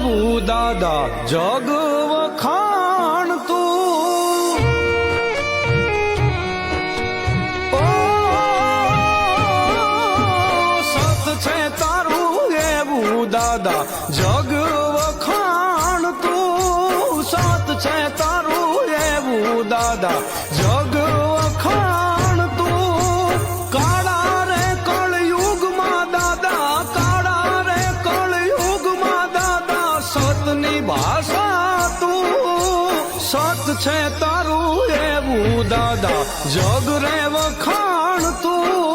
એવું દાદા જગ વખાણ તું સત છે તારું એવું દાદા જગ વખાણ તું સત છે તારું એવું દાદા જગ વખાણ તું કાળા રે કળયુગમાં દાદા કાળા રે કળયુગમાં દાદા સતની ભાષા તું સત છે તારું એવું દાદા જગ રે વખાણ તું